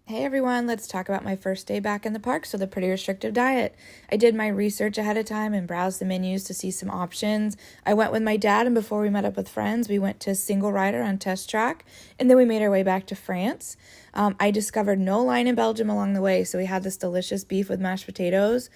Hey everyone, let's talk about my first day back in the parks with a pretty restrictive diet. I did my research ahead of time and browsed the menus to see some options. I went with my dad, and before we met up with friends, we went to single rider on test track, and then we made our way back to France. I discovered no line in Belgium along the way, so we had this delicious beef with mashed potatoes.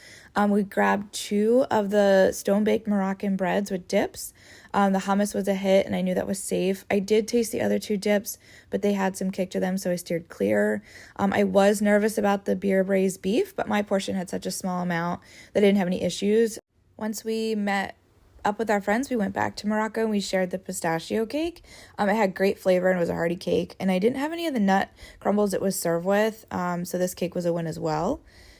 We grabbed 2 of the stone-baked Moroccan breads with dips. The hummus was a hit, and I knew that was safe. I did taste the other 2 dips, but they had some kick to them, so I steered clear. I was nervous about the beer braised beef, but my portion had such a small amount that I didn't have any issues. Once we met up with our friends, we went back to Morocco and we shared the pistachio cake. It had great flavor and was a hearty cake, and I didn't have any of the nut crumbles it was served with, so this cake was a win as well.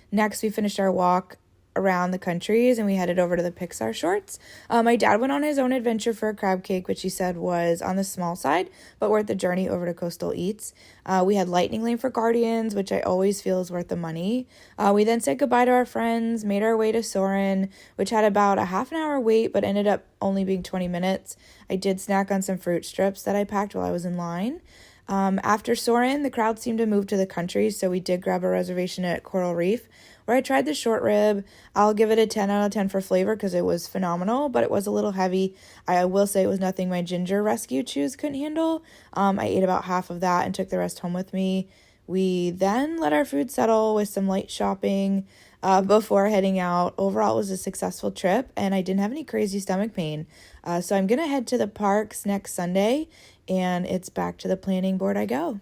Next, we finished our walk around the countries and we headed over to the Pixar shorts. My dad went on his own adventure for a crab cake, which he said was on the small side, but worth the journey over to Coastal Eats. We had Lightning Lane for Guardians, which I always feel is worth the money. We then said goodbye to our friends, made our way to Soarin', which had about a half an hour wait, but ended up only being 20 minutes. I did snack on some fruit strips that I packed while I was in line. After Soarin', the crowd seemed to move to the country, so we did grab a reservation at Coral Reef, where I tried the short rib. I'll give it a 10 out of 10 for flavor because it was phenomenal, but it was a little heavy. I will say it was nothing my ginger rescue chews couldn't handle. I ate about half of that and took the rest home with me. We then let our food settle with some light shopping before heading out. Overall, it was a successful trip, and I didn't have any crazy stomach pain. So I'm going to head to the parks next Sunday, and it's back to the planning board I go.